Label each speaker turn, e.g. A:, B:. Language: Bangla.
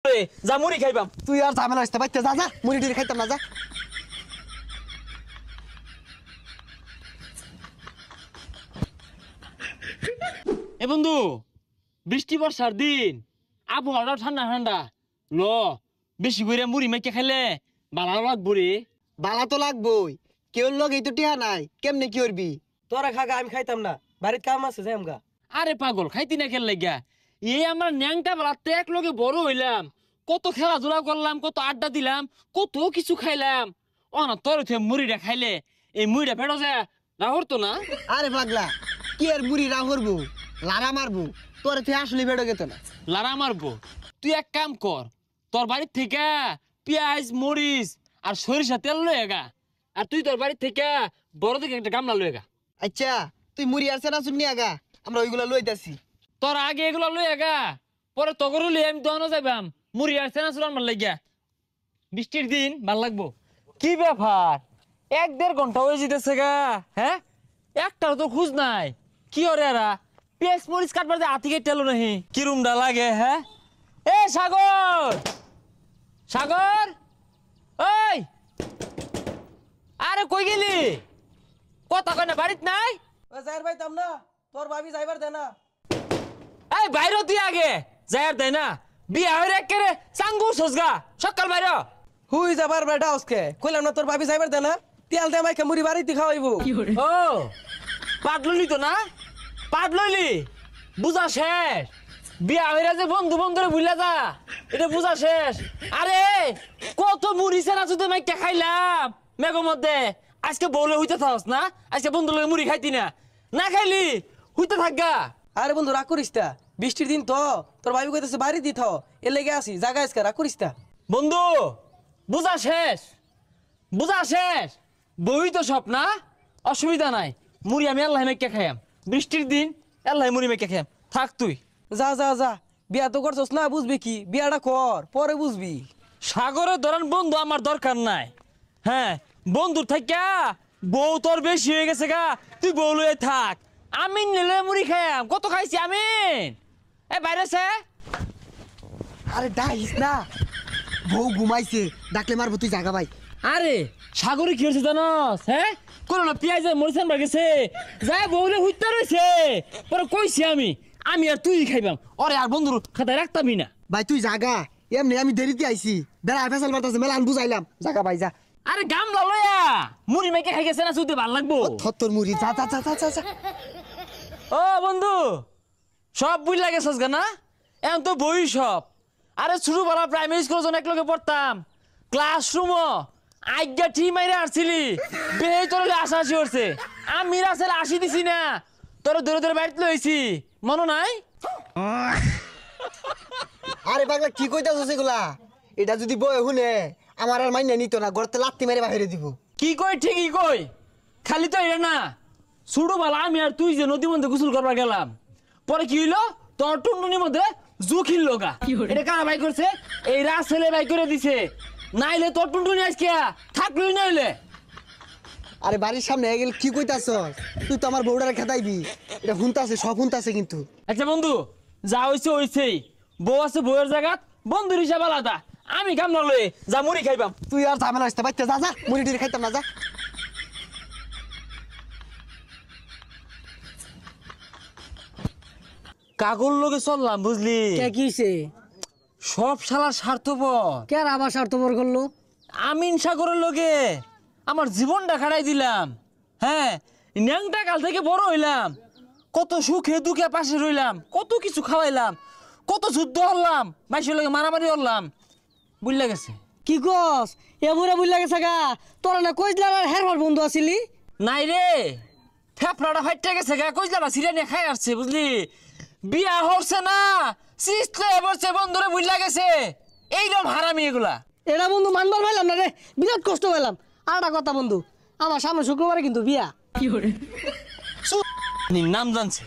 A: লয়ে যা মুড়ি খাইবাম।
B: তুই আর ঝামেলা আসতে বাইতে যা যা মুড়ি টুড়ি খাইতাম না যা।
A: এ বন্ধু বৃষ্টি বর্ষার দিন আবহাওয়াটা ঠান্ডা ঠান্ডা ল বেশি করে মুড়ি মেখে খাইলে ভালো লাগবো রে।
B: বালা তো লাগবই, কেউ লগে তো টিহা নাই, কেমনে কি করবি?
C: তোরা খাগা আমি খাইতাম না, বাড়িতে কাম আছে যাই আমগা।
A: আরে পাগল খাইতি না খেল লাগিয়া এই আমরা ন্যাংটা বেলাতে এক লগে বড় হইলাম, কত খেলাধুলা করলাম, কত আড্ডা দিলাম, কত কিছু খাইলাম। ও না তোর মুড়িটা খাইলে এই মুড়িটা ফেটো যায় না হরতো না।
B: আরে পাগলা কি আর বুড়ি রা করবো, লারা মারবো, তোর তুই আসলে বেড়ে গেত না।
A: লারা মারবো? তুই এক কাম কর, তোর বাড়ির থেকে পেঁয়াজ মরিচ আর সরিষা তেল লয়ে গা, আর তুই তোর বাড়ির থেকে বড় থেকে একটা গামলা লয়ে গা।
B: আচ্ছা তুই মুড়ি আর সেনা শুনি আগা, আমরা ওইগুলা লইতাছি।
A: তোর আগে এগুলো লয়ে গা, পরে তগর লই আমি দোকানে যাইবাম মুড়ি আর সেনা চুলার মার লাগিয়া। বৃষ্টির দিন ভাল লাগবো। কি ব্যাপার 1-1.5 ঘন্টা হয়ে যেতেছে গা, হ্যাঁ একটাও তো খুঁজ নাই। কি ওরে এরা পেঁয়াজ মরিচ কাটবার যে হাতি কেটে এলো নাহি, কিরুমটা লাগে। হ্যাঁ এ সাগর, সাগর ওই আরে কই গেলি? কথা কয় না বাড়িত নাই?
C: ওই যাইর পাইতাম না, তোর ভাবি যাইবার দে না।
A: এই বাইরে তুই আগে যাই দেয় না, বিয়া হয়ে একেবারে চাঙ্গু সজগা সকাল বাইরে।
C: হুই যাবার বেটা আজকে কইলাম না তোর ভাবি যাইবার দে না, তেল দে মাইকে মুড়ি বাড়িতে খাওয়াইবো।
A: ও পাট লইলি তো না, পাট লইলি বুঝা শেষ। বিয়া হইরা যে বন্ধু বন্ধুরে ভুলে যা, এটা বুঝা শেষ। আরে কত মুড়ি সেনা চুতে মাইকে খাইলাম মেঘের মধ্যে, আজকে বউলে হইতে থাকস না, আজকে বন্ধু লগে মুড়ি খাইতি না, না খাইলি হইতে থাকগা।
C: আরে বন্ধু রাগ করিস তা, বৃষ্টির দিন তো তোর ভাবি কইতেছে বাড়ি দিত এ লেগে আসি জায়গা আজকে রাগ করিস তা।
A: বন্ধু বুঝা শেষ, বুঝা শেষ। বই তো সব না, অসুবিধা নাই। মুড়ি আমি আল্লাহ মেকে খাইয়াম, বৃষ্টির দিন আল্লাহ মুড়ি মেকে খাইয়াম। থাক তুই
C: যা যা যা, বিয়া তো করছস না, বুঝবি কি বিয়াটা কর পরে বুঝবি।
A: সাগরের ধরেন বন্ধু আমার দরকার নাই। হ্যাঁ বন্ধুর থাকা বউ তোর বেশি হয়ে গেছে গা, তুই বউ লয়ে থাক। আমি নিলে মুড়ি খাইয়াম, কত খাইছি আমি। এ বাইরে সে
B: আরে ডাইস না, বউ ঘুমাইছে, ডাকলে মারবো, তুই জাগা ভাই।
A: আরে সাগরে কি হয়েছে জানস? হ্যাঁ কোনো না পেঁয়াজ মরিচান বাগেছে, যাই বউলে হুইতে রয়েছে। পরে কইছি আমি আমি আর তুই খাইবাম, ওরে আর বন্ধুর খাতায় রাখতামই না।
B: ভাই তুই জাগা, এমনি আমি দেরিতে আইছি, বেড়া ফেসাল মারতাছে, মেলা বুঝাইলাম, জাগা ভাই যা।
A: আরে গামলা লয়া মুড়ি মেকে খাই গেছে না, শুধু ভাল লাগবো।
B: থত্তর মুড়ি যা যা যা যা যা।
A: ও বন্ধু সব বুঝ লাগে সস না, এখন তো বই সব। আরে শুরু বলা প্রাইমারি স্কুল যখন একলগে পড়তাম, ক্লাসরুম আজ্ঞা ঠিক মাইরে আসছিলি, বেহে তোর আসা আসি করছে, আমি রাসেল আসি দিছি না, তোর দূরে দূরে বাড়িতে লইছি, মনে নাই?
B: আরে পাগলা কি কইতাছস এগুলা? এটা যদি বই শুনে আমার আর মাইনা নিত না, গড়তে লাত্তি মেরে বাহিরে দিব।
A: কি কই ঠিকই কই, খালি তো এটা না। শুরু বলা আমি আর তুই যে নদীর মধ্যে গোসল করবার গেলাম, পরে কি হইলো তোর টুনটুনির মধ্যে জুখিল লগা। এটা কারা বাই করছে? এই রাসেলে বাই করে দিছে, নাইলে তোর টুনটুনি আজকে থাকলই নাইলে।
B: আরে বাড়ির সামনে গেলে কি কইতাছস? তুই তো আমার বউডারে খেতাইবি, এটা হুনতাছে, সব হুনতাছে কিন্তু।
A: আচ্ছা বন্ধু যা হইছে হইছেই, বউ আছে বউয়ের জায়গাত, বন্ধুর হিসাব আলাদা। আমি কাম না লয়ে যা মুড়ি খাইবাম।
B: তুই আর ঝামেলা আসতে বাইতে যা যা, মুড়ি টুড়ি খাইতাম না যা।
A: কাগল লগে চললাম বুঝলি,
D: কে কিছে?
A: সব শালা স্বার্থপর।
D: কে আবার স্বার্থপর করলো?
A: আমিন সাগরের লগে আমার জীবনটা খাড়াই দিলাম। হ্যাঁ ন্যাংটা কাল থেকে বড় হইলাম, কত সুখে দুঃখে পাশে রইলাম, কত কিছু খাওয়াইলাম, কত যুদ্ধ হলাম, মাইসের লগে মারামারি হলাম, বুঝলা গেছে।
D: কি কস? এমরে বুঝলা গেছে গা, তোরা না কইজলার আর হেরফার বন্ধু আছিলি?
A: নাই রে ফেফড়াটা ফাইটে গেছে গা, কইলা সিরিয়া নিয়ে খাই আসছে বুঝলি। বিয়া হচ্ছে না সিস্টে বসছে বন্ধুরে বুঝলা গেছে, এইরকম হারামি এগুলা।
D: এটা বন্ধু মানবার পাইলাম না রে, বিরাট কষ্ট পেলাম। আর একটা কথা বন্ধু, আমার সামনে শুক্রবারে কিন্তু বিয়া। কি করে
A: নাম জানছে